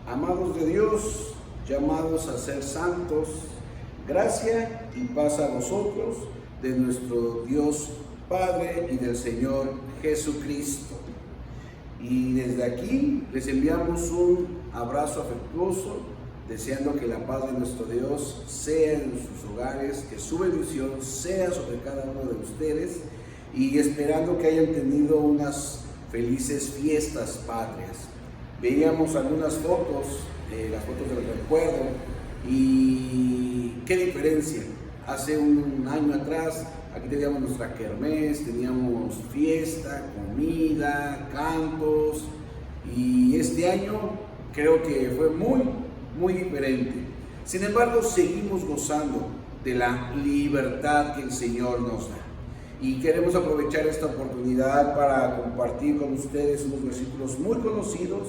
Amados de Dios, llamados a ser santos, gracia y paz a vosotros de nuestro Dios Padre y del Señor Jesucristo. Y desde aquí les enviamos un abrazo afectuoso, deseando que la paz de nuestro Dios sea en sus hogares, que su bendición sea sobre cada uno de ustedes, y esperando que hayan tenido unas felices fiestas patrias. Veíamos algunas fotos, las fotos del recuerdo, y qué diferencia. Hace un año atrás, aquí teníamos nuestra kermés, teníamos fiesta, comida, cantos, y este año creo que fue muy diferente. Sin embargo, seguimos gozando de la libertad que el Señor nos da. Y queremos aprovechar esta oportunidad para compartir con ustedes unos versículos muy conocidos.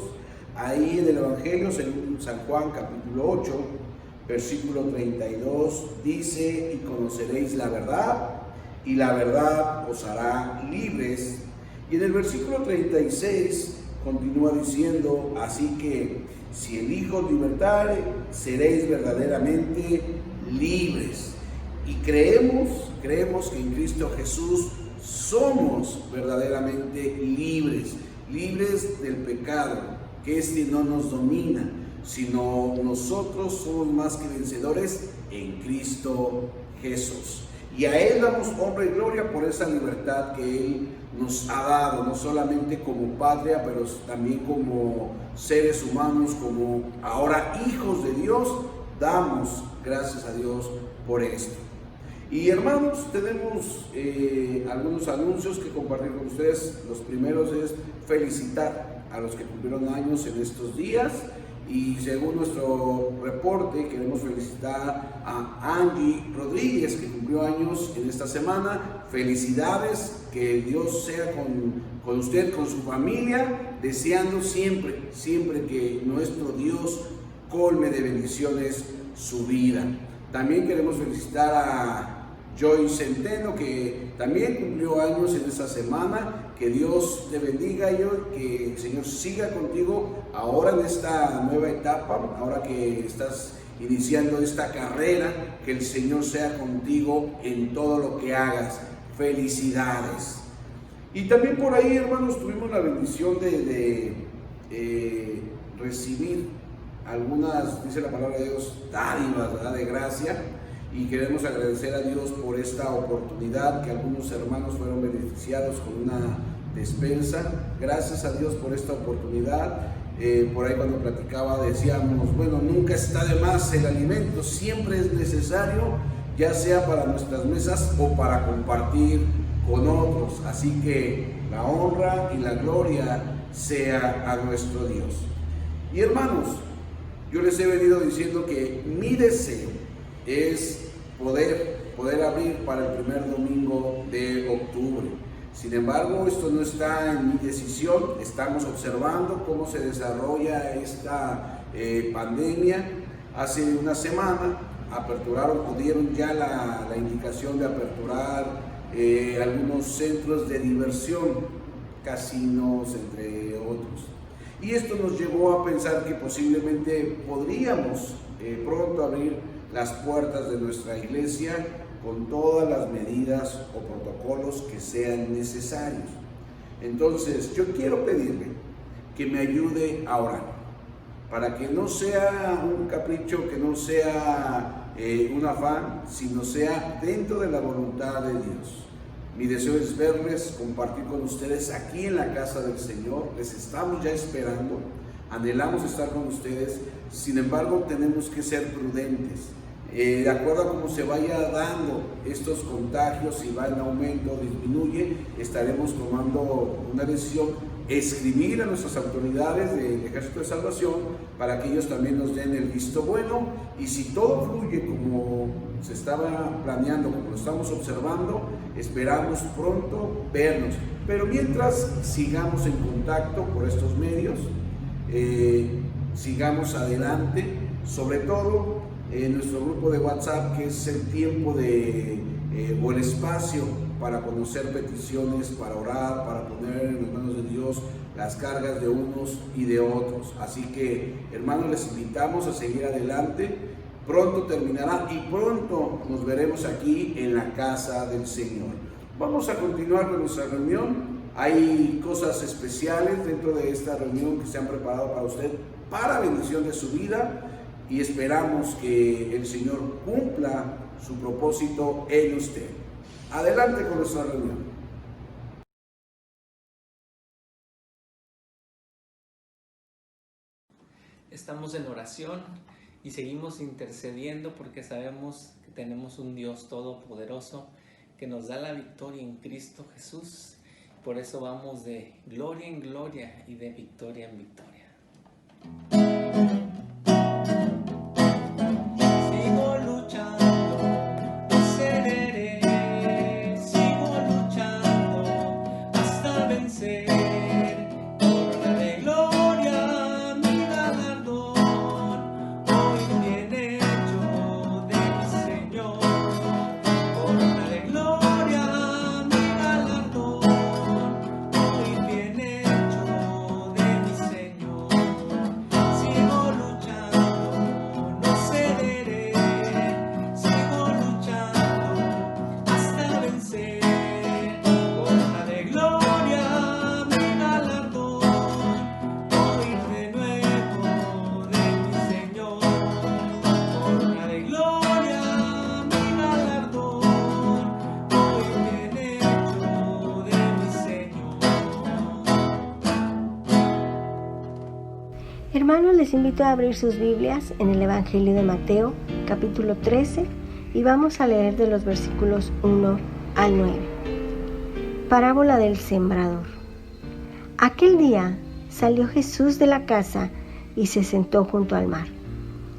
Ahí en el Evangelio, según San Juan, capítulo 8, versículo 32, dice: y conoceréis la verdad, y la verdad os hará libres. Y en el versículo 36 continúa diciendo: así que si el Hijo os libertare, seréis verdaderamente libres. Y creemos que en Cristo Jesús somos verdaderamente libres del pecado, que este no nos domina, sino nosotros somos más que vencedores en Cristo Jesús. Y a Él damos honra y gloria por esa libertad que Él nos ha dado, no solamente como patria, pero también como seres humanos, como ahora hijos de Dios. Damos gracias a Dios por esto. Y hermanos, tenemos algunos anuncios que compartir con ustedes. Los primeros es felicitar a los que cumplieron años en estos días, Y según nuestro reporte, queremos felicitar a Angie Rodríguez, que cumplió años en esta semana. Felicidades, que Dios sea con usted, con su familia, deseando siempre que nuestro Dios colme de bendiciones su vida. También queremos felicitar a Joy Centeno, que también cumplió años en esta semana. Que Dios te bendiga, Joy, que el Señor siga contigo ahora en esta nueva etapa, ahora que estás iniciando esta carrera, que el Señor sea contigo en todo lo que hagas. Felicidades. Y también por ahí, hermanos, tuvimos la bendición de recibir algunas, dice la palabra de Dios, dádivas, ¿verdad?, de gracia. Y queremos agradecer a Dios por esta oportunidad, que algunos hermanos fueron beneficiados con una despensa. Gracias a Dios por esta oportunidad. Por ahí cuando platicaba decíamos, bueno, nunca está de más el alimento, siempre es necesario, ya sea para nuestras mesas o para compartir con otros. Así que la honra y la gloria sea a nuestro Dios. Y hermanos, yo les he venido diciendo que mi deseo es poder abrir para el primer domingo de octubre. Sin embargo, esto no está en mi decisión. Estamos observando cómo se desarrolla esta pandemia. Hace una semana aperturaron o dieron ya la indicación de aperturar algunos centros de diversión, casinos, entre otros. Y esto nos llevó a pensar que posiblemente podríamos pronto abrir las puertas de nuestra iglesia con todas las medidas o protocolos que sean necesarios. Entonces, yo quiero pedirle que me ayude a orar, para que no sea un capricho, que no sea un afán, sino sea dentro de la voluntad de Dios. Mi deseo es verles, compartir con ustedes aquí en la casa del Señor. Les estamos ya esperando, anhelamos estar con ustedes. Sin embargo, tenemos que ser prudentes. De acuerdo a cómo se vaya dando estos contagios, si va en aumento o disminuye, estaremos tomando una decisión, escribir a nuestras autoridades del Ejército de Salvación para que ellos también nos den el visto bueno, y si todo fluye como se estaba planeando, como lo estamos observando, esperamos pronto vernos. Pero mientras, sigamos en contacto por estos medios, sigamos adelante, sobre todo en nuestro grupo de WhatsApp, que es el tiempo o el espacio para conocer peticiones, para orar, para poner en las manos de Dios las cargas de unos y de otros. Así que, hermanos, les invitamos a seguir adelante. Pronto terminará y pronto nos veremos aquí en la casa del Señor. Vamos a continuar con nuestra reunión. Hay cosas especiales dentro de esta reunión que se han preparado para usted, para bendición de su vida. Y esperamos que el Señor cumpla su propósito en usted. Adelante con nuestra reunión. Estamos en oración y seguimos intercediendo porque sabemos que tenemos un Dios todopoderoso que nos da la victoria en Cristo Jesús. Por eso vamos de gloria en gloria y de victoria en victoria. Hermanos, les invito a abrir sus Biblias en el Evangelio de Mateo, capítulo 13, y vamos a leer de los versículos 1 al 9. Parábola del sembrador. Aquel día salió Jesús de la casa y se sentó junto al mar.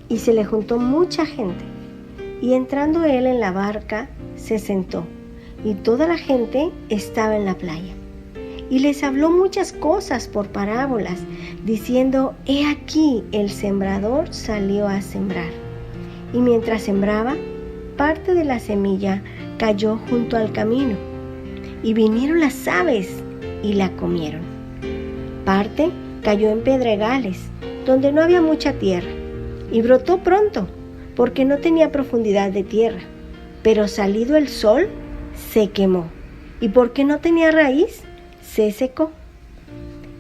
Y se le juntó mucha gente. Y entrando él en la barca, se sentó, y toda la gente estaba en la playa. Y les habló muchas cosas por parábolas, diciendo: He aquí el sembrador salió a sembrar. Y mientras sembraba, parte de la semilla cayó junto al camino, y vinieron las aves y la comieron. Parte cayó en pedregales, donde no había mucha tierra, y brotó pronto, porque no tenía profundidad de tierra. Pero salido el sol, se quemó, y porque no tenía raíz, se secó.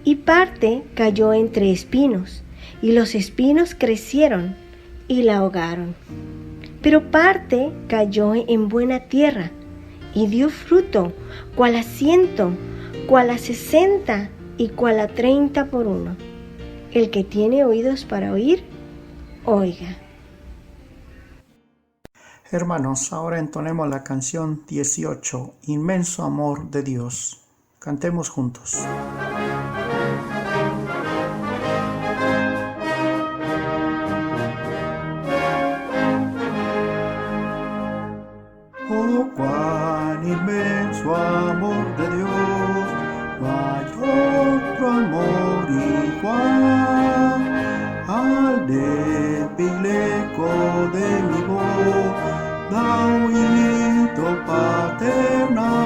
Y parte cayó entre espinos, y los espinos crecieron y la ahogaron. Pero parte cayó en buena tierra, y dio fruto, cual a 100, cual a 60, y cual a 30 por uno. El que tiene oídos para oír, oiga. Hermanos, ahora entonemos la canción 18, Inmenso Amor de Dios. Cantemos juntos. Oh, cuán inmenso amor de Dios, no hay otro amor igual al débil eco de mi voz, da oído paternal.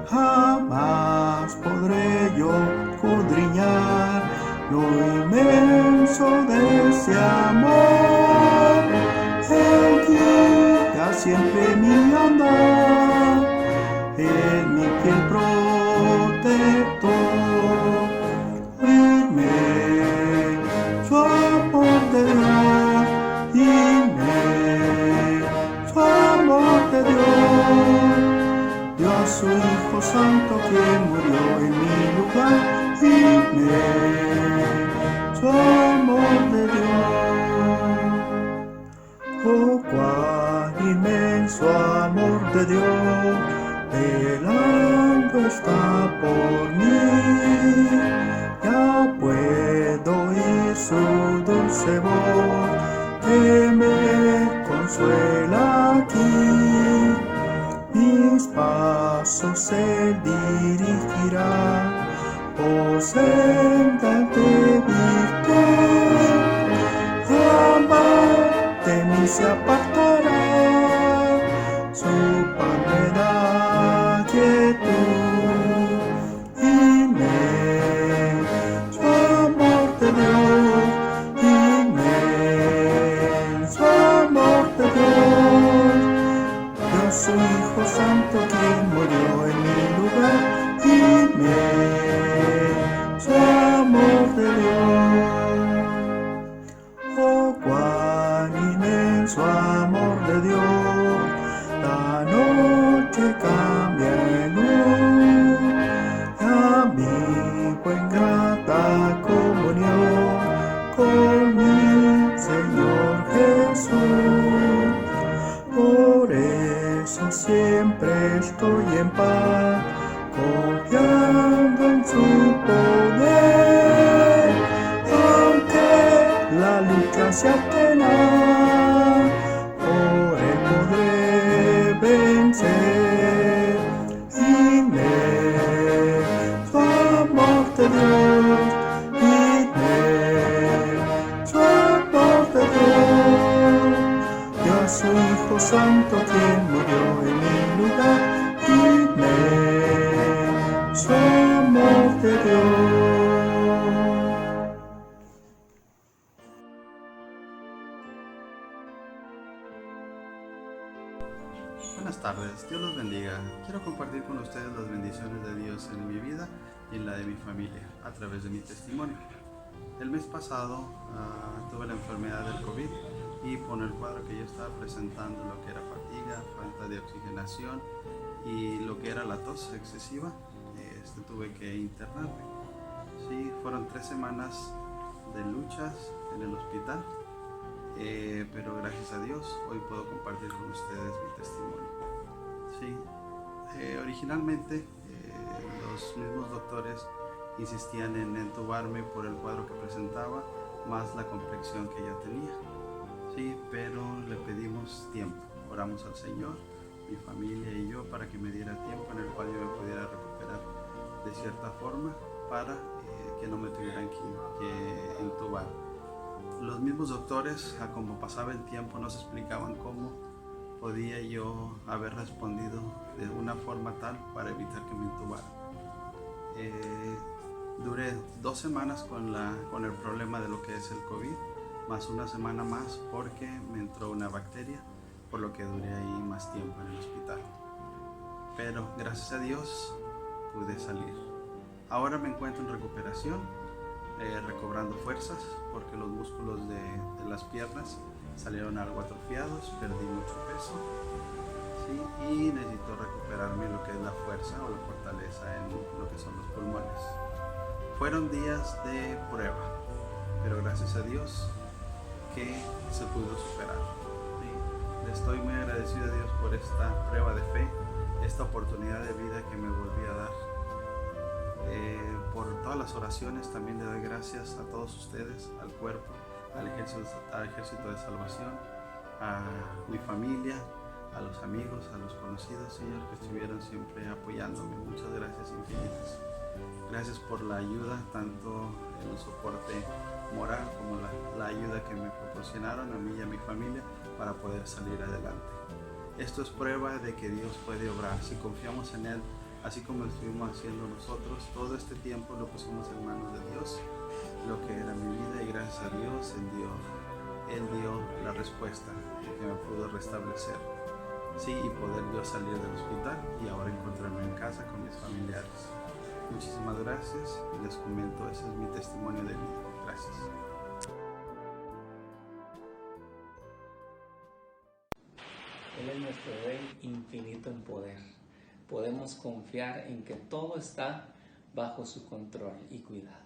Jamás podré yo escudriñar lo inmenso de ese amor. Él guía siempre mi andar, en mi fiel protector. Inmenso amor de Dios, inmenso amor de Dios. Dios su Hijo Santo quien murió en mi lugar, inmenso amor de Dios. Oh, cuán inmenso amor de Dios, velando está por mí. Ya puedo oír su dulce voz que me consuela aquí. Mis pasos él dirigirá por sendas de virtud. Jamás de mí se apartará, su paz me da quietud. Inmenso amor de Dios, inmenso amor de Dios. Dios su Hijo Santo quien murió en mi lugar, inmenso amor de Dios. Oh, cuán inmenso amor de Dios, la noche cambia en luz, y a mi buen grata comunión con mi Señor Jesús. Por eso siempre estoy en paz, confiando en su poder, aunque la lucha sea tenaz, por él podré vencer. Inmenso amor de Dios, inmenso amor de Dios. Dios su Hijo Santo quien murió en mi lugar, inmenso amor de Dios. Buenas tardes, Dios los bendiga. Quiero compartir con ustedes las bendiciones de Dios en mi vida y en la de mi familia a través de mi testimonio. El mes pasado tuve la enfermedad del COVID y por el cuadro que yo estaba presentando, lo que era fatiga, falta de oxigenación y lo que era la tos excesiva, tuve que internarme. Sí, fueron 3 semanas de luchas en el hospital, pero gracias a Dios hoy puedo compartir con ustedes mi testimonio. Sí, originalmente los mismos doctores insistían en entubarme por el cuadro que presentaba, más la complexión que ya tenía. Sí, pero le pedimos tiempo. Oramos al Señor, mi familia y yo, para que me diera tiempo en el cual yo me pudiera recuperar de cierta forma para que no me tuvieran que entubar. Los mismos doctores, a como pasaba el tiempo, nos explicaban cómo podía yo haber respondido de una forma tal para evitar que me intubaran. Duré 2 semanas con el problema de lo que es el COVID, más una semana más porque me entró una bacteria, por lo que duré ahí más tiempo en el hospital. Pero gracias a Dios pude salir. Ahora me encuentro en recuperación, recobrando fuerzas, porque los músculos de las piernas salieron algo atrofiados, perdí mucho peso, ¿sí? Y necesito recuperarme lo que es la fuerza o la fortaleza en lo que son los pulmones. Fueron días de prueba, pero gracias a Dios que se pudo superar. ¿Sí? Le estoy muy agradecido a Dios por esta prueba de fe, esta oportunidad de vida que me volví a dar. Por todas las oraciones también le doy gracias a todos ustedes, al cuerpo, al ejército de salvación, a mi familia, a los amigos, a los conocidos, Señor, que estuvieron siempre apoyándome. Muchas gracias infinitas. Gracias por la ayuda, tanto en el soporte moral como la ayuda que me proporcionaron a mí y a mi familia para poder salir adelante. Esto es prueba de que Dios puede obrar si confiamos en Él, así como lo estuvimos haciendo nosotros. Todo este tiempo lo pusimos en manos de Dios, lo que era mi vida, y gracias a Dios Él dio la respuesta que me pudo restablecer. Sí, y poder yo salir del hospital y ahora encontrarme en casa con mis familiares. Muchísimas gracias y les comento, ese es mi testimonio de vida. Gracias. Él es nuestro Rey infinito en poder. Podemos confiar en que todo está bajo su control y cuidado.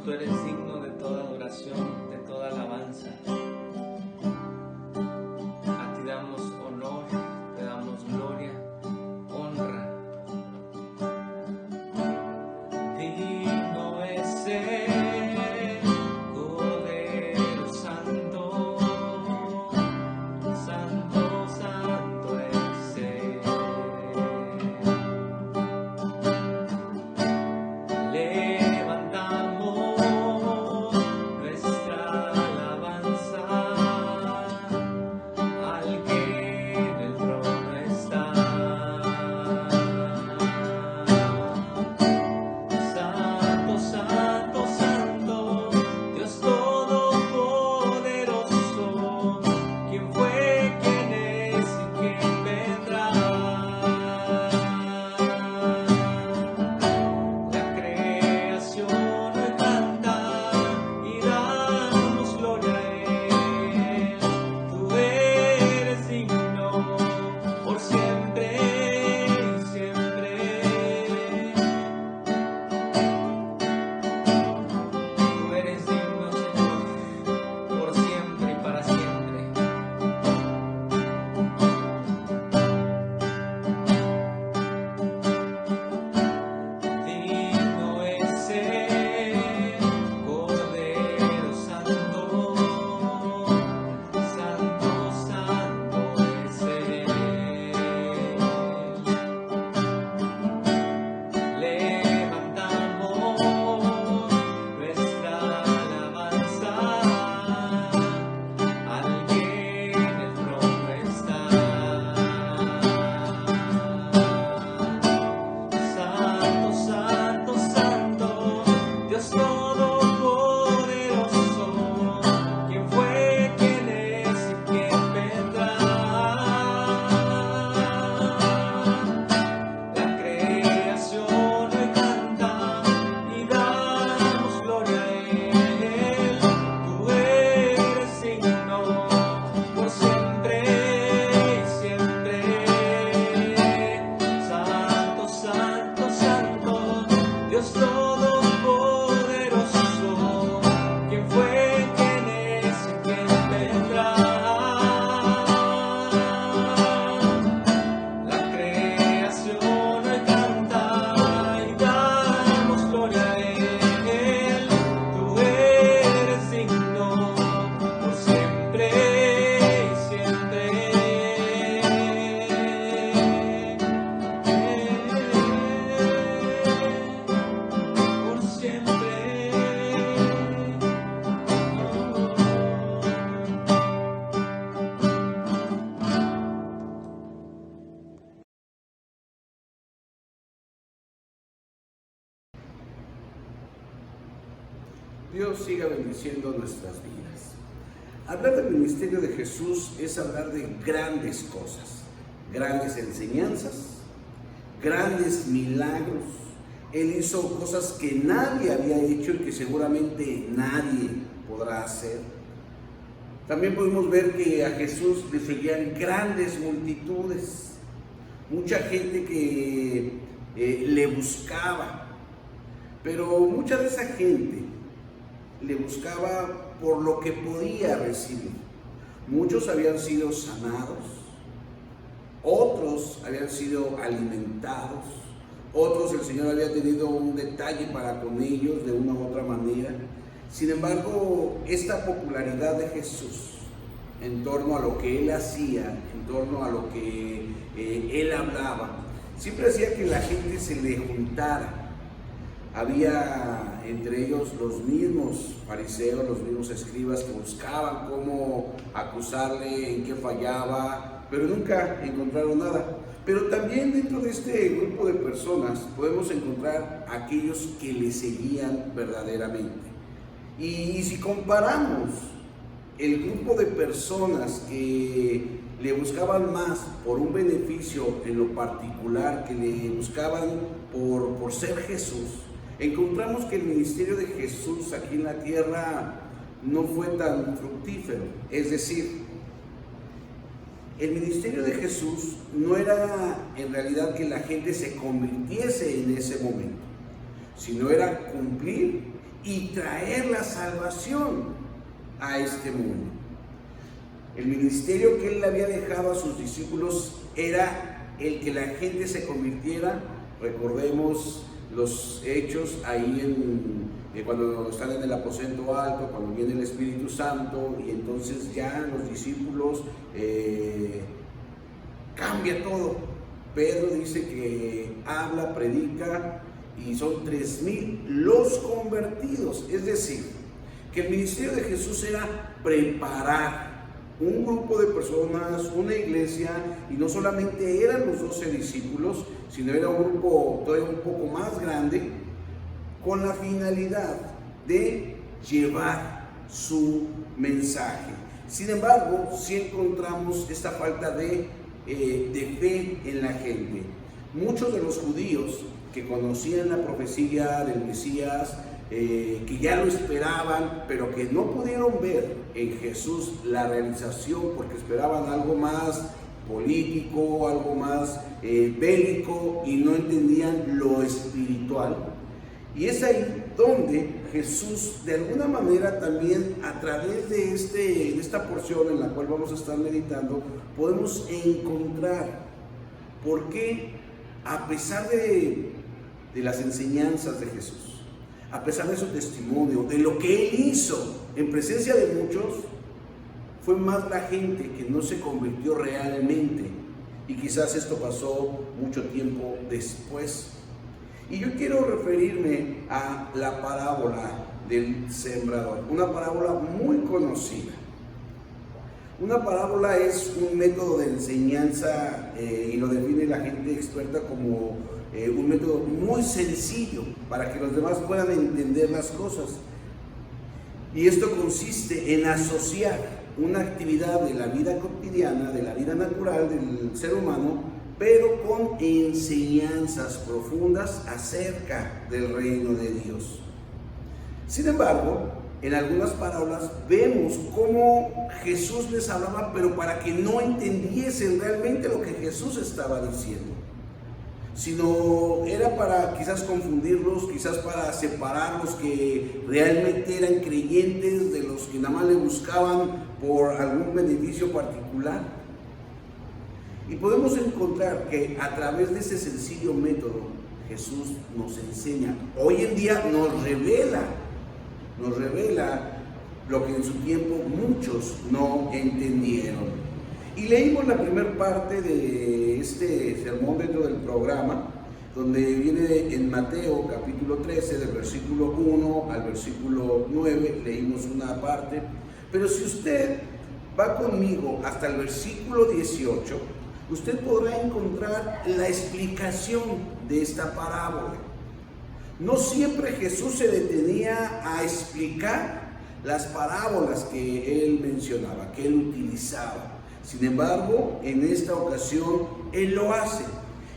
tú eres digno de toda adoración, de toda alabanza. A ti damos honor, te damos gloria, honra. Digno es el Cordero Santo, Santo, Santo es Él. Levantamos nuestra alabanza al que en el trono está. Santo, Santo, Santo, Dios Todopoderoso, ¿quién fue, quién es y quién vendrá? La creación hoy canta y damos gloria a Él. Tú eres digno por siempre y siempre. Tú eres digno, Señor, por siempre y para siempre. Digno es el Cordero Santo, Santo, Santo es Él. Levantamos nuestra alabanza al que en el trono está. Santo, Santo, Santo, Dios Todopoderoso, ¿quién fue, quién es y quién vendrá? La creación hoy canta y damos gloria a Él. Tú eres digno por siempre y siempre. Santo, Santo, Santo, Dios Todopoderoso, ¿quién fue, quién es y quién vendrá? La creación hoy canta y damos gloria a Él. Tú eres digno por siempre y siempre. Por siempre. Dios siga bendiciendo nuestras vidas. Hablar del ministerio de Jesús es hablar de grandes cosas, grandes enseñanzas, grandes milagros. Él hizo cosas que nadie había hecho y que seguramente nadie podrá hacer. También podemos ver que a Jesús le seguían grandes multitudes, mucha gente que le buscaba, pero mucha de esa gente le buscaba por lo que podía recibir. Muchos habían sido sanados, otros habían sido alimentados, otros el Señor había tenido un detalle para con ellos de una u otra manera. Sin embargo, esta popularidad de Jesús en torno a lo que Él hacía, en torno a lo que Él hablaba, siempre hacía que la gente se le juntara. Había entre ellos los mismos fariseos, los mismos escribas que buscaban cómo acusarle, en qué fallaba, pero nunca encontraron nada. Pero también dentro de este grupo de personas podemos encontrar aquellos que le seguían verdaderamente. Y si comparamos el grupo de personas que le buscaban más por un beneficio en lo particular, que le buscaban por ser Jesús, encontramos que el ministerio de Jesús aquí en la tierra no fue tan fructífero. Es decir, el ministerio de Jesús no era en realidad que la gente se convirtiese en ese momento. sino era cumplir y traer la salvación a este mundo. El ministerio que él había dejado a sus discípulos era el que la gente se convirtiera. Recordemos los hechos ahí cuando están en el aposento alto, cuando viene el Espíritu Santo, y entonces ya los discípulos cambia todo. Pedro dice que habla, predica, y son 3,000 los convertidos. Es decir, que el ministerio de Jesús era preparar un grupo de personas, una iglesia, y no solamente eran los 12 discípulos, sino era un grupo todavía un poco más grande, con la finalidad de llevar su mensaje. Sin embargo, sí encontramos esta falta de fe en la gente. Muchos de los judíos que conocían la profecía del Mesías, que ya lo esperaban, pero que no pudieron ver en Jesús la realización porque esperaban algo más político, algo más bélico, y no entendían lo espiritual. Y es ahí donde Jesús, de alguna manera también, a través de esta porción en la cual vamos a estar meditando, podemos encontrar por qué, a pesar de las enseñanzas de Jesús, a pesar de su testimonio, de lo que él hizo en presencia de muchos, fue más la gente que no se convirtió realmente, y quizás esto pasó mucho tiempo después. Y yo quiero referirme a la parábola del sembrador, una parábola muy conocida. Una parábola es un método de enseñanza, y lo define la gente experta como un método muy sencillo para que los demás puedan entender las cosas. Y esto consiste en asociar una actividad de la vida cotidiana, de la vida natural del ser humano, pero con enseñanzas profundas acerca del reino de Dios. Sin embargo, en algunas parábolas vemos cómo Jesús les hablaba, pero para que no entendiesen realmente lo que Jesús estaba diciendo, sino era para quizás confundirlos, quizás para separar los que realmente eran creyentes de los que nada más le buscaban por algún beneficio particular. Y podemos encontrar que a través de ese sencillo método Jesús nos enseña, hoy en día nos revela lo que en su tiempo muchos no entendieron. Y leímos la primera parte de este sermón dentro del programa, donde viene en Mateo capítulo 13, del versículo 1 al versículo 9, leímos una parte, pero si usted va conmigo hasta el versículo 18, usted podrá encontrar la explicación de esta parábola. No siempre Jesús se detenía a explicar las parábolas que él mencionaba, que él utilizaba. Sin embargo, en esta ocasión, él lo hace.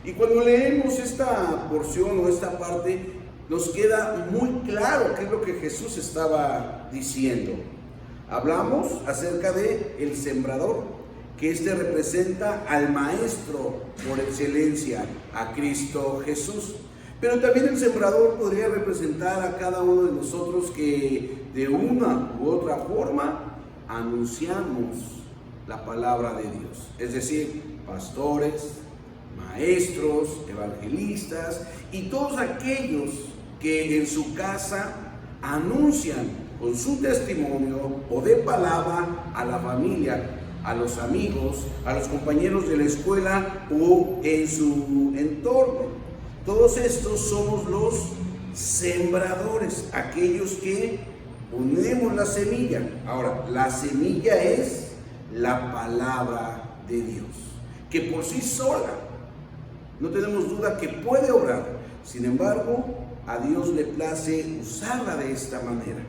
Y cuando leemos esta porción o esta parte, nos queda muy claro qué es lo que Jesús estaba diciendo. Hablamos acerca de el sembrador, que representa al Maestro por excelencia, a Cristo Jesús. Pero también el sembrador podría representar a cada uno de nosotros que de una u otra forma anunciamos la palabra de Dios. Es decir, pastores, maestros, evangelistas y todos aquellos que en su casa anuncian con su testimonio o de palabra a la familia, a los amigos, a los compañeros de la escuela o en su entorno. Todos estos somos los sembradores, aquellos que ponemos la semilla. Ahora, la semilla es la palabra de Dios, que por sí sola no tenemos duda que puede obrar. Sin embargo, a Dios le place usarla de esta manera.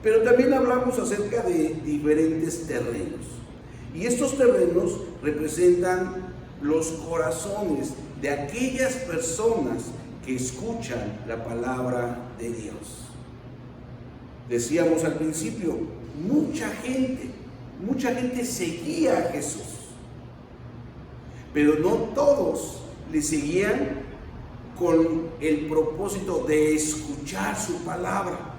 Pero también hablamos acerca de diferentes terrenos. Y estos terrenos representan los corazones de aquellas personas que escuchan la palabra de Dios. Decíamos al principio, mucha gente seguía a Jesús, pero no todos le seguían con el propósito de escuchar su palabra,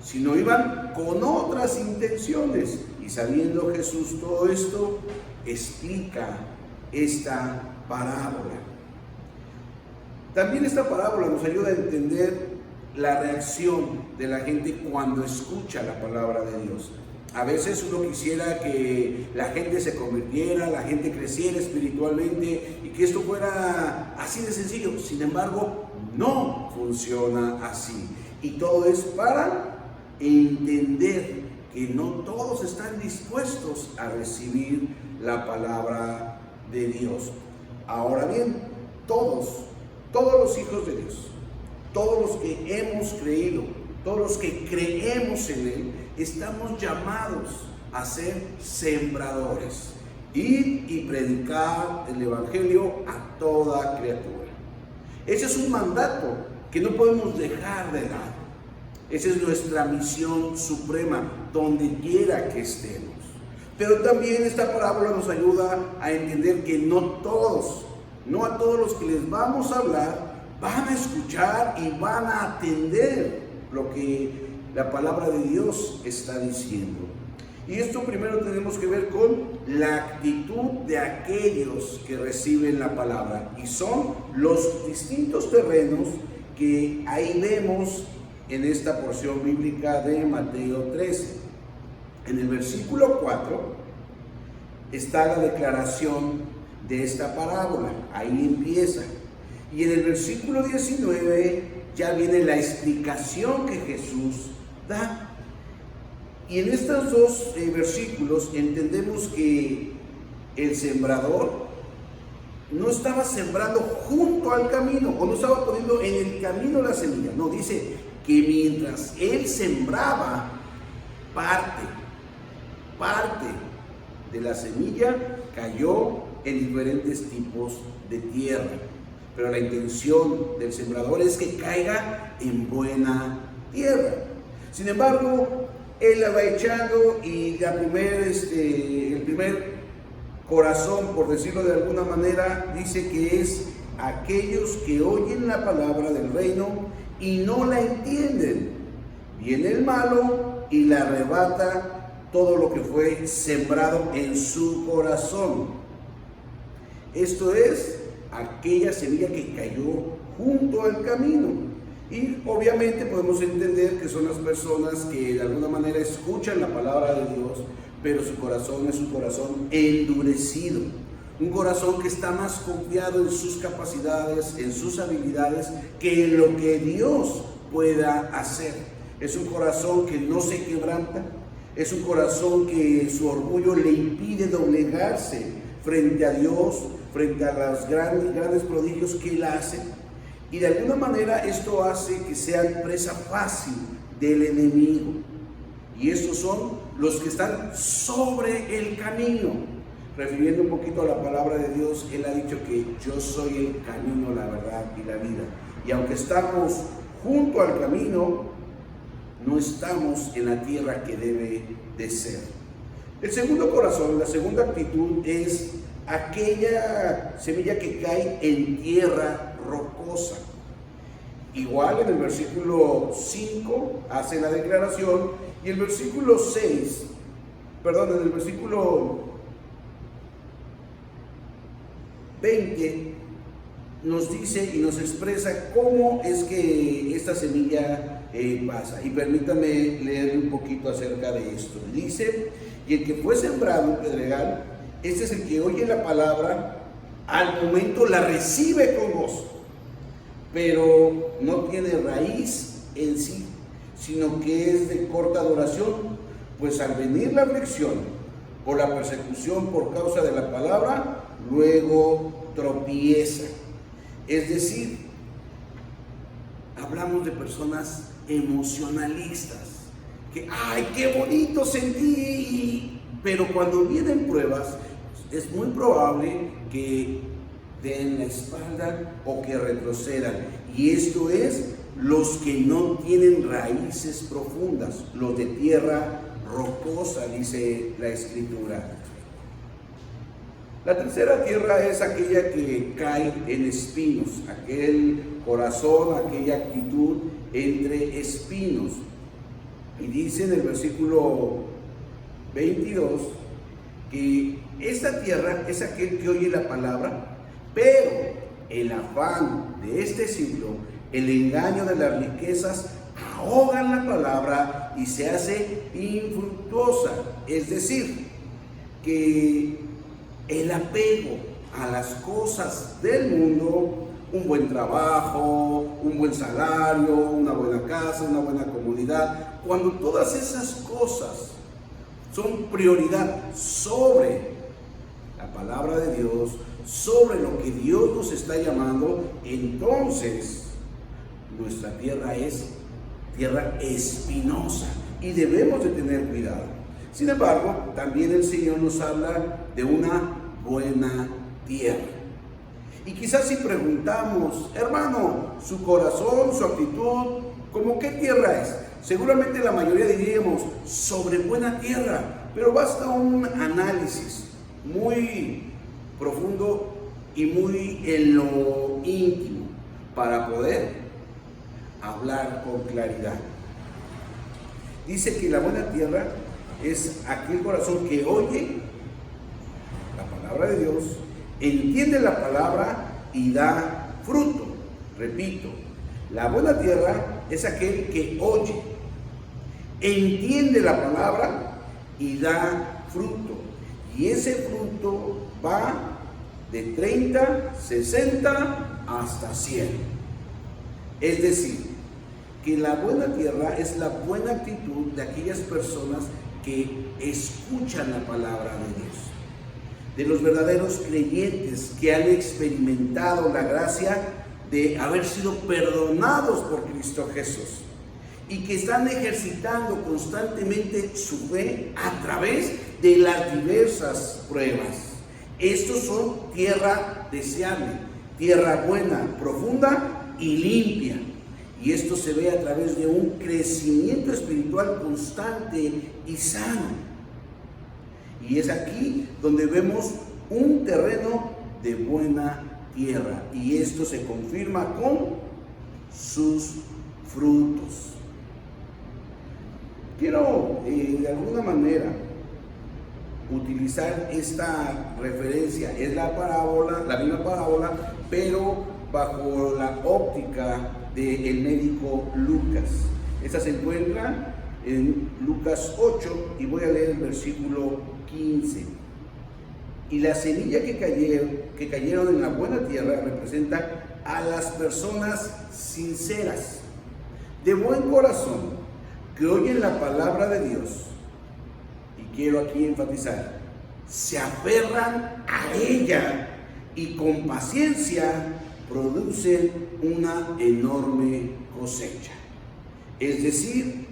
sino iban con otras intenciones. Y sabiendo Jesús todo esto, explica esta parábola. También esta parábola nos ayuda a entender la reacción de la gente cuando escucha la palabra de Dios. A veces uno quisiera que la gente se convirtiera, la gente creciera espiritualmente y que esto fuera así de sencillo. Sin embargo, no funciona así. Y todo es para entender que no todos están dispuestos a recibir la palabra de Dios. Ahora bien, todos los hijos de Dios, todos los que hemos creído, todos los que creemos en Él, estamos llamados a ser sembradores, ir y predicar el Evangelio a toda criatura. Ese es un mandato que no podemos dejar de lado. Esa es nuestra misión suprema, donde quiera que estemos. Pero también esta parábola nos ayuda a entender que no a todos los que les vamos a hablar van a escuchar y van a atender lo que la palabra de Dios está diciendo. Y esto primero tenemos que ver con la actitud de aquellos que reciben la palabra. Y son los distintos terrenos que ahí vemos en esta porción bíblica de Mateo 13. En el versículo 4 está la declaración de esta parábola. Ahí empieza. Y en el versículo 19 ya viene la explicación que Jesús da. Y en estos dos versículos entendemos que el sembrador no estaba sembrando junto al camino, o no estaba poniendo en el camino la semilla. No, dice que mientras él sembraba, parte de la semilla cayó en diferentes tipos de tierra. Pero la intención del sembrador es que caiga en buena tierra. Sin embargo, él la va echando y el primer corazón, por decirlo de alguna manera, dice que es aquellos que oyen la palabra del reino y no la entienden. Viene el malo y le arrebata todo lo que fue sembrado en su corazón. Esto es aquella semilla que cayó junto al camino. Y obviamente podemos entender que son las personas que de alguna manera escuchan la palabra de Dios, pero su corazón es un corazón endurecido, un corazón que está más confiado en sus capacidades, en sus habilidades, que en lo que Dios pueda hacer. Es un corazón que no se quebranta, es un corazón que su orgullo le impide doblegarse frente a Dios, frente a los grandes prodigios que Él hace. Y de alguna manera esto hace que sean presa fácil del enemigo. Y estos son los que están sobre el camino. Refiriendo un poquito a la palabra de Dios, Él ha dicho que yo soy el camino, la verdad y la vida. Y aunque estamos junto al camino, no estamos en la tierra que debe de ser. El segundo corazón, la segunda actitud es aquella semilla que cae en tierra rocosa. Igual en el versículo 5 hace la declaración, y el versículo 6, en el versículo 20 nos dice y nos expresa cómo es que esta semilla pasa. Y permítanme leer un poquito acerca de esto. Dice: y el que fue sembrado en pedregal, este es el que oye la palabra, al momento la recibe con gozo, pero no tiene raíz en sí, sino que es de corta duración, pues al venir la aflicción o la persecución por causa de la palabra, luego tropieza. Es decir, hablamos de personas emocionalistas, que ¡ay, qué bonito sentí! Pero cuando vienen pruebas, es muy probable que den la espalda o que retrocedan. Y esto es los que no tienen raíces profundas, los de tierra rocosa, dice la Escritura. La tercera tierra es aquella que cae en espinos, aquel corazón, aquella actitud entre espinos. Y dice en el versículo 22 que esta tierra es aquel que oye la palabra, pero el afán de este siglo, el engaño de las riquezas, ahogan la palabra y se hace infructuosa. Es decir, que el apego a las cosas del mundo, un buen trabajo, un buen salario, una buena casa, una buena comunidad, cuando todas esas cosas son prioridad sobre la palabra de Dios, sobre lo que Dios nos está llamando, entonces nuestra tierra es tierra espinosa y debemos de tener cuidado. Sin embargo, también el Señor nos habla de una buena tierra. Y quizás si preguntamos, hermano, su corazón, su actitud, ¿cómo qué tierra es? Seguramente la mayoría diríamos sobre buena tierra, pero basta un análisis muy profundo y muy en lo íntimo para poder hablar con claridad. Dice que la buena tierra es aquel corazón que oye la palabra de Dios, entiende la palabra y da fruto. Repito, la buena tierra es aquel que oye, entiende la palabra y da fruto. Y ese fruto va de 30, 60 hasta 100. Es decir, que la buena tierra es la buena actitud de aquellas personas que escuchan la palabra de Dios, de los verdaderos creyentes que han experimentado la gracia de haber sido perdonados por Cristo Jesús y que están ejercitando constantemente su fe a través de las diversas pruebas. Estos son tierra deseable, tierra buena, profunda y limpia. Y esto se ve a través de un crecimiento espiritual constante y sano. Y es aquí donde vemos un terreno de buena tierra. Y esto se confirma con sus frutos. Quiero de alguna manera utilizar esta referencia. Es la parábola, la misma parábola, pero bajo la óptica del médico Lucas. Esta se encuentra en Lucas 8 y voy a leer el versículo 15. Y la semilla que cayeron en la buena tierra representa a las personas sinceras, de buen corazón, que oyen la palabra de Dios. Y quiero aquí enfatizar, se aferran a ella y con paciencia producen una enorme cosecha. Es decir,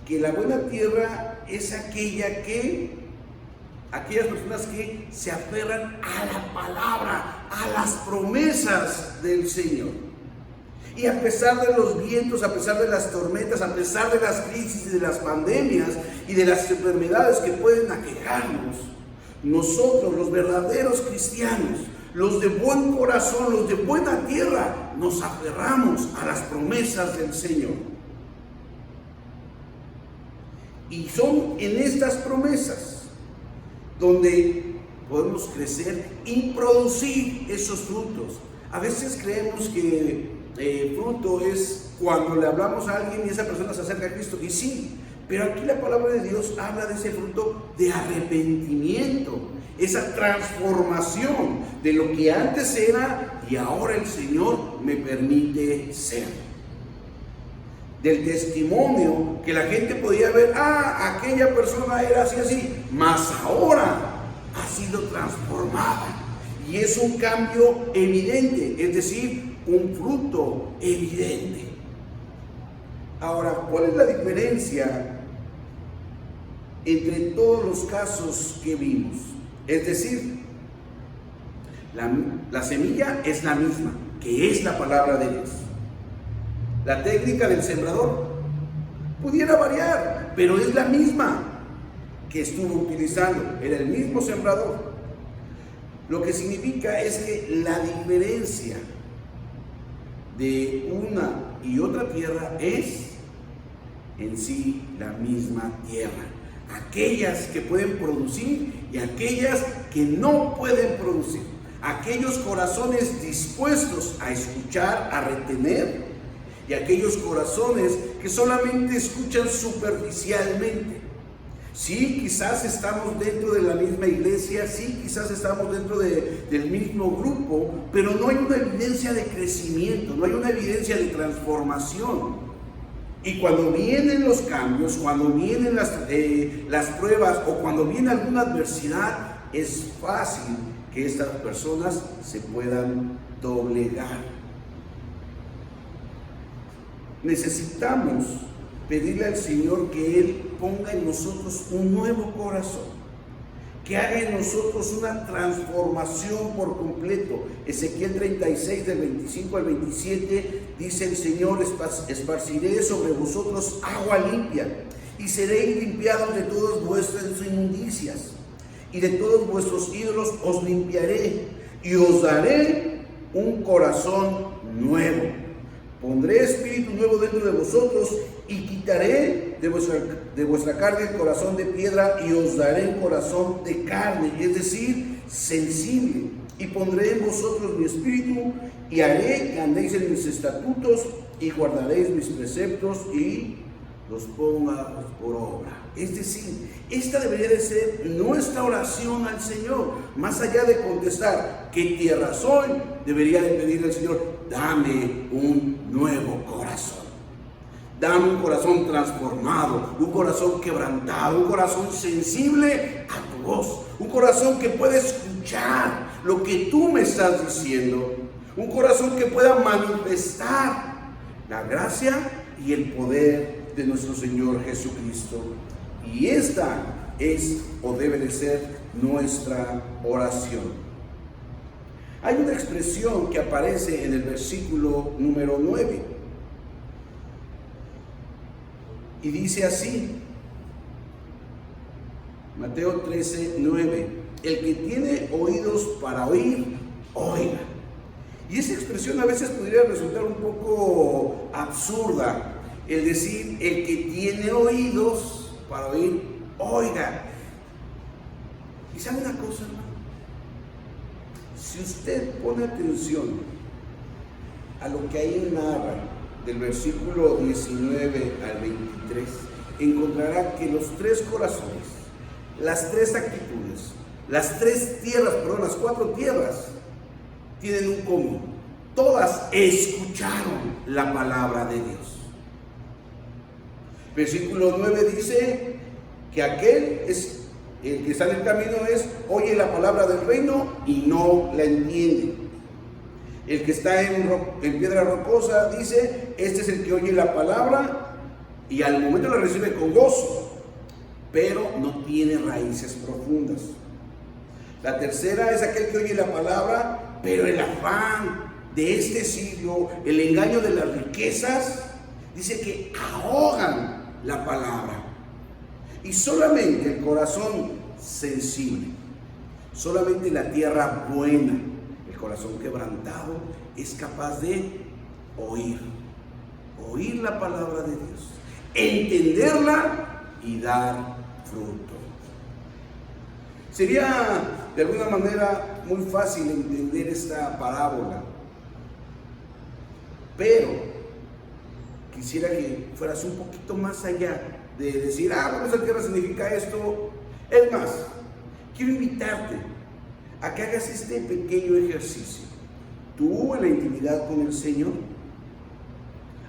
que la buena tierra es aquellas personas que se aferran a la palabra, a las promesas del Señor. Y a pesar de los vientos, a pesar de las tormentas, a pesar de las crisis y de las pandemias y de las enfermedades que pueden aquejarnos, nosotros, los verdaderos cristianos, los de buen corazón, los de buena tierra, nos aferramos a las promesas del Señor. Y son en estas promesas donde podemos crecer y producir esos frutos. A veces creemos que fruto es cuando le hablamos a alguien y esa persona se acerca a Cristo. Y sí, pero aquí la palabra de Dios habla de ese fruto de arrepentimiento, esa transformación de lo que antes era y ahora el Señor me permite ser. Del testimonio que la gente podía ver, aquella persona era así, mas ahora ha sido transformada. Y es un cambio evidente, es decir, un fruto evidente. Ahora, ¿cuál es la diferencia entre todos los casos que vimos? Es decir, la semilla es la misma, que es la palabra de Dios. La técnica del sembrador pudiera variar, pero es la misma que estuvo utilizando, era el mismo sembrador. Lo que significa es que la diferencia de una y otra tierra es en sí la misma tierra. Aquellas que pueden producir y aquellas que no pueden producir. Aquellos corazones dispuestos a escuchar, a retener, y aquellos corazones que solamente escuchan superficialmente. Sí, quizás estamos dentro de la misma iglesia, sí, quizás estamos dentro del mismo grupo, pero no hay una evidencia de crecimiento, no hay una evidencia de transformación. Y cuando vienen los cambios, cuando vienen las pruebas o cuando viene alguna adversidad, es fácil que estas personas se puedan doblegar. Necesitamos pedirle al Señor que Él ponga en nosotros un nuevo corazón, que haga en nosotros una transformación por completo. Ezequiel 36 del 25 al 27 dice el Señor: esparciré sobre vosotros agua limpia y seréis limpiados de todas vuestras inmundicias, y de todos vuestros ídolos os limpiaré, y os daré un corazón nuevo. Pondré espíritu nuevo dentro de vosotros y quitaré de vuestra carne el corazón de piedra y os daré un corazón de carne, es decir, sensible. Y pondré en vosotros mi espíritu y haré que andéis en mis estatutos y guardaréis mis preceptos y los ponga por obra. Es decir, esta debería de ser nuestra oración al Señor. Más allá de contestar ¿qué tierra soy?, debería de pedirle al Señor: dame un nuevo corazón. Dame un corazón transformado, un corazón quebrantado, un corazón sensible a tu voz, un corazón que pueda escuchar lo que tú me estás diciendo, un corazón que pueda manifestar la gracia y el poder de nuestro Señor Jesucristo. Y esta es o debe de ser nuestra oración. Hay una expresión que aparece en el versículo número 9 y dice así, Mateo 13, 9: el que tiene oídos para oír, oiga. Y esa expresión a veces podría resultar un poco absurda, el decir el que tiene oídos para oír, oiga. ¿Y sabe una cosa, hermano? Si usted pone atención a lo que ahí narra del versículo 19 al 23, encontrará que los tres corazones, las tres actitudes, las cuatro tierras tienen un común: todas escucharon la palabra de Dios. Versículo 9 dice que aquel es el que está en el camino, oye la palabra del reino y no la entiende. El que está en piedra rocosa dice, este es el que oye la palabra y al momento la recibe con gozo, pero no tiene raíces profundas. La tercera es aquel que oye la palabra, pero el afán de este siglo, el engaño de las riquezas, dice que ahogan la palabra. Y solamente el corazón sensible, solamente la tierra buena, el corazón quebrantado, es capaz de oír la palabra de Dios, entenderla y dar fruto. Sería de alguna manera muy fácil entender esta parábola, pero quisiera que fueras un poquito más allá de decir, bueno, esa tierra significa esto. Es más, quiero invitarte a que hagas este pequeño ejercicio. Tú en la intimidad con el Señor,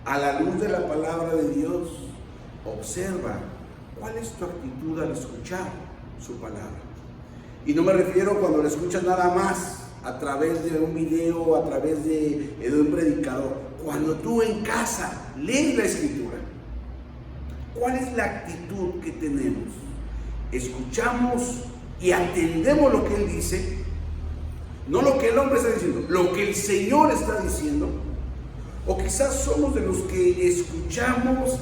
a la luz de la palabra de Dios, observa cuál es tu actitud al escuchar su palabra. Y no me refiero cuando la escuchas nada más a través de un video, a través de un predicador. Cuando tú en casa lees la Escritura, ¿cuál es la actitud que tenemos? ¿Escuchamos y atendemos lo que Él dice? No lo que el hombre está diciendo, lo que el Señor está diciendo. O quizás somos de los que escuchamos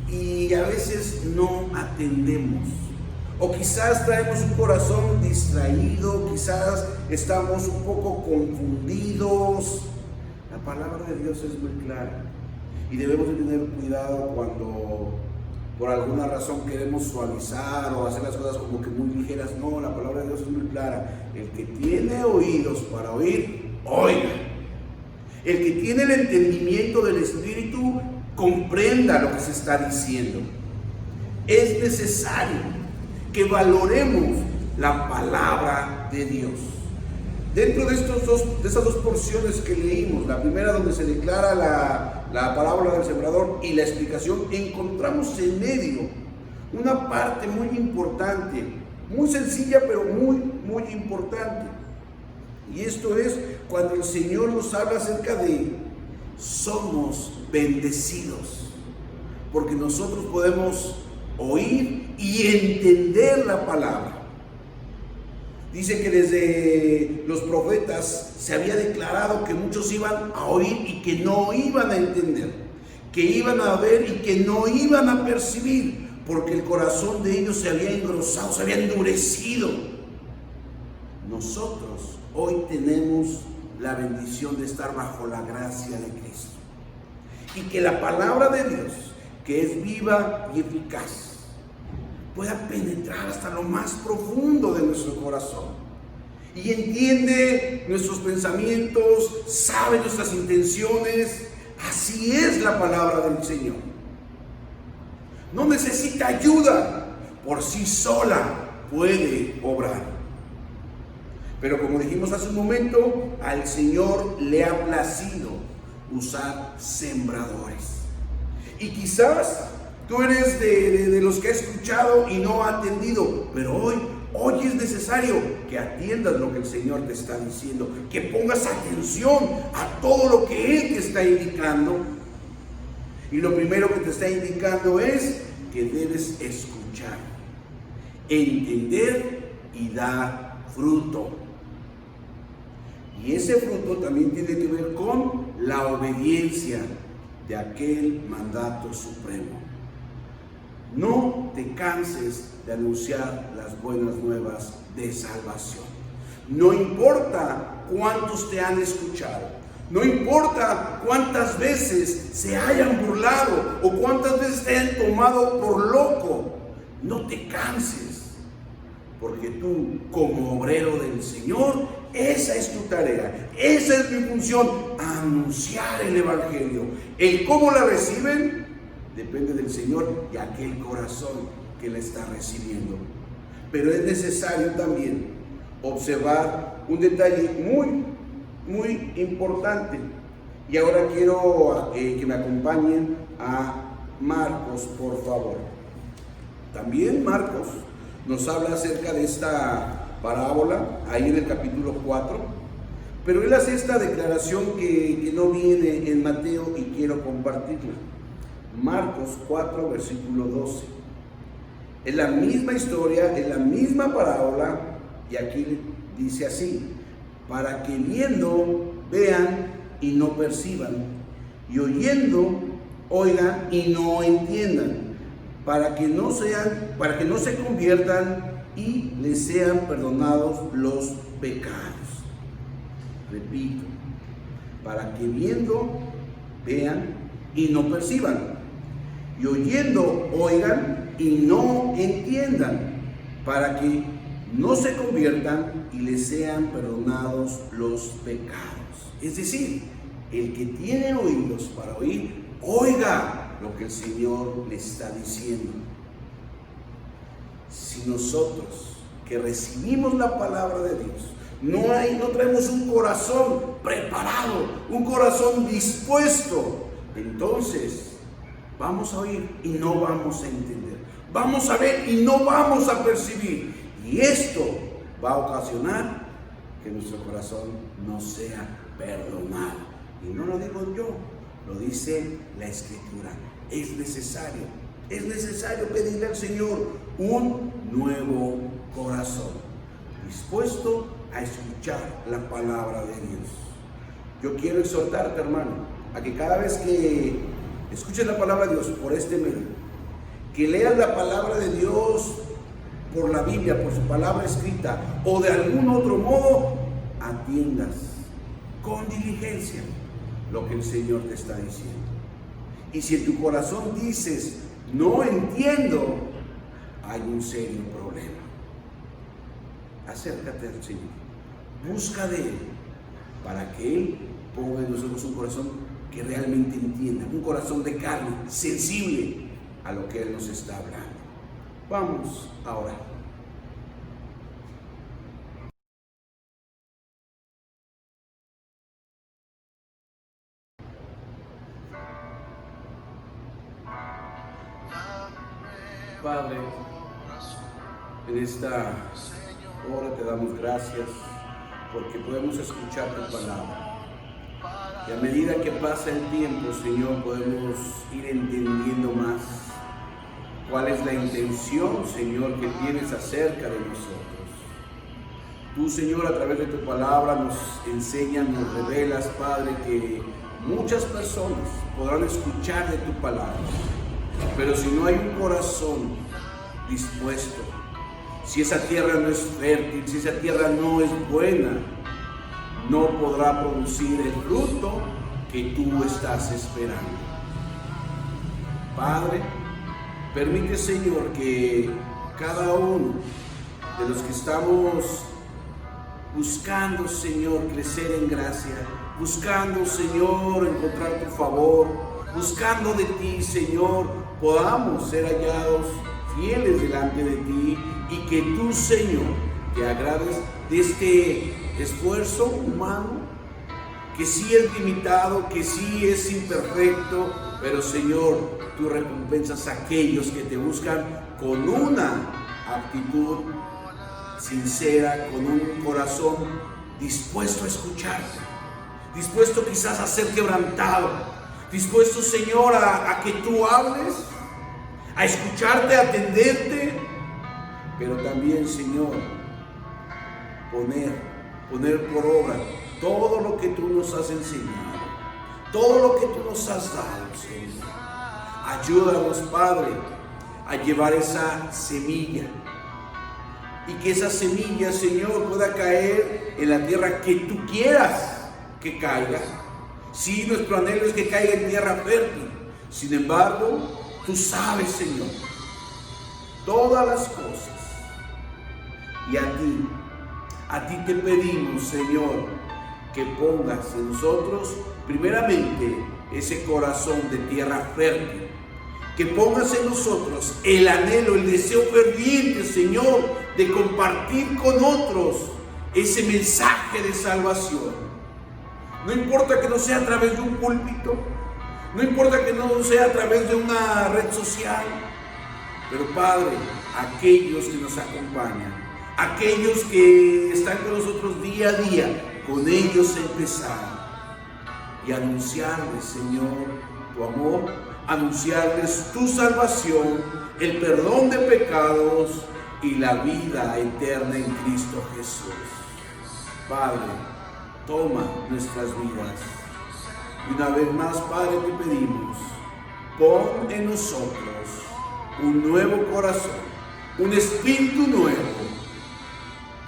y a veces no atendemos. O quizás traemos un corazón distraído, quizás estamos un poco confundidos. La palabra de Dios es muy clara y debemos de tener cuidado cuando por alguna razón queremos suavizar o hacer las cosas como que muy ligeras. No, la palabra de Dios es muy clara. El que tiene oídos para oír, oiga. El que tiene el entendimiento del Espíritu, comprenda lo que se está diciendo. Es necesario que valoremos la palabra de Dios. Dentro de esas dos porciones que leímos, la primera donde se declara la parábola del sembrador y la explicación, encontramos en medio una parte muy importante, muy sencilla pero muy importante. Y esto es cuando el Señor nos habla acerca de somos bendecidos, porque nosotros podemos oír y entender la palabra. Dice que desde los profetas se había declarado que muchos iban a oír y que no iban a entender, que iban a ver y que no iban a percibir, porque el corazón de ellos se había engrosado, se había endurecido. Nosotros hoy tenemos la bendición de estar bajo la gracia de Cristo y que la palabra de Dios, que es viva y eficaz, pueda penetrar hasta lo más profundo de nuestro corazón y entiende nuestros pensamientos, sabe nuestras intenciones. Así es la palabra del Señor. No necesita ayuda, por sí sola puede obrar. Pero como dijimos hace un momento, al Señor le ha placido usar sembradores. Y quizás tú eres de los que ha escuchado y no ha atendido, pero hoy es necesario que atiendas lo que el Señor te está diciendo, que pongas atención a todo lo que Él te está indicando. Y lo primero que te está indicando es que debes escuchar, entender y dar fruto. Y ese fruto también tiene que ver con la obediencia de aquel mandato supremo. No te canses de anunciar las buenas nuevas de salvación. No importa cuántos te han escuchado, no importa cuántas veces se hayan burlado o cuántas veces te hayan tomado por loco, no te canses, porque tú, como obrero del Señor, esa es tu tarea, esa es mi función, anunciar el Evangelio. El cómo la reciben depende del Señor y aquel corazón que la está recibiendo. Pero es necesario también observar un detalle muy importante. Y ahora quiero que me acompañen a Marcos, por favor. También Marcos nos habla acerca de esta parábola, ahí en el capítulo 4. Pero él hace esta declaración que no viene en Mateo y quiero compartirla. Marcos 4, versículo 12. Es la misma historia, es la misma parábola, y aquí dice así: para que viendo vean y no perciban, y oyendo oigan y no entiendan, para que no se conviertan y les sean perdonados los pecados. Repito, para que viendo vean y no perciban, y oyendo oigan y no entiendan, para que no se conviertan y les sean perdonados los pecados. Es decir, el que tiene oídos para oír, oiga lo que el Señor le está diciendo. Si nosotros que recibimos la palabra de Dios no traemos un corazón preparado, un corazón dispuesto, entonces vamos a oír y no vamos a entender, vamos a ver y no vamos a percibir, y esto va a ocasionar que nuestro corazón no sea perdonado. Y no lo digo yo, lo dice la Escritura. Es necesario pedirle al Señor un nuevo corazón, dispuesto a escuchar la palabra de Dios. Yo quiero exhortarte, hermano, a que cada vez que escuches la palabra de Dios por este medio, que leas la palabra de Dios por la Biblia, por su palabra escrita, o de algún otro modo, atiendas con diligencia lo que el Señor te está diciendo. Y si en tu corazón dices, no entiendo, hay un serio problema. Acércate al Señor, busca de Él, para que Él ponga en nosotros un corazón que realmente entienda, un corazón de carne, sensible a lo que Él nos está hablando. Vamos a orar. Padre, en esta hora te damos gracias porque podemos escuchar tu palabra. Y a medida que pasa el tiempo, Señor, podemos ir entendiendo más cuál es la intención, Señor, que tienes acerca de nosotros. Tú, Señor, a través de tu palabra nos enseñas, nos revelas, Padre, que muchas personas podrán escuchar de tu palabra, pero si no hay un corazón dispuesto, si esa tierra no es fértil, si esa tierra no es buena, no podrá producir el fruto que tú estás esperando. Padre, permite, Señor, que cada uno de los que estamos buscando, Señor, crecer en gracia, buscando, Señor, encontrar tu favor, buscando de ti, Señor, podamos ser hallados fieles delante de ti y que tú, Señor, te agrades de este esfuerzo humano, que sí es limitado, que sí es imperfecto, pero, Señor, tú recompensas a aquellos que te buscan con una actitud sincera, con un corazón dispuesto a escucharte, dispuesto quizás a ser quebrantado, dispuesto, Señor, a que tú hables, a escucharte, a atenderte, pero también, Señor, poner por obra todo lo que tú nos has enseñado, todo lo que tú nos has dado, Señor. Ayúdanos, Padre, a llevar esa semilla y que esa semilla, Señor, pueda caer en la tierra que tú quieras que caiga. Sí, nuestro anhelo es que caiga en tierra fértil. Sin embargo, tú sabes, Señor, todas las cosas. Y a ti te pedimos, Señor, que pongas en nosotros, primeramente, ese corazón de tierra fértil. Que pongas en nosotros el anhelo, el deseo ferviente, Señor, de compartir con otros ese mensaje de salvación. No importa que no sea a través de un púlpito, no importa que no sea a través de una red social, pero, Padre, aquellos que nos acompañan, aquellos que están con nosotros día a día, con ellos empezar y anunciarles, Señor, tu amor, anunciarles tu salvación, el perdón de pecados y la vida eterna en Cristo Jesús. Padre, toma nuestras vidas. Y una vez más, Padre, te pedimos, pon en nosotros un nuevo corazón, un espíritu nuevo,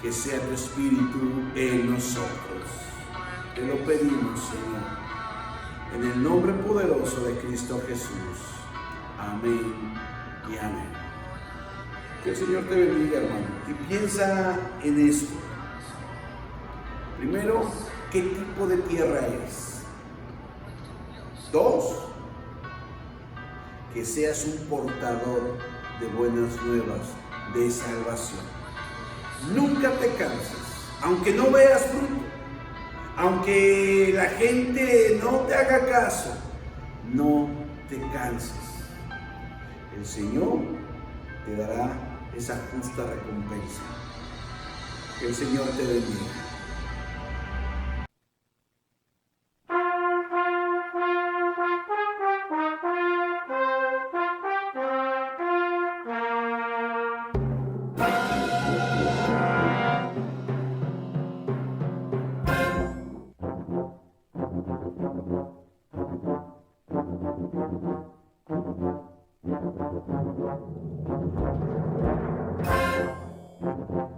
que sea tu espíritu en nosotros. Te lo pedimos, Señor, en el nombre poderoso de Cristo Jesús. Amén y amén. Que el Señor te bendiga, hermano. Y piensa en esto. Primero, ¿qué tipo de tierra es? 2, que seas un portador de buenas nuevas, de salvación. Nunca te canses, aunque no veas fruto, aunque la gente no te haga caso, no te canses. El Señor te dará esa justa recompensa. Que el Señor te bendiga. Señor.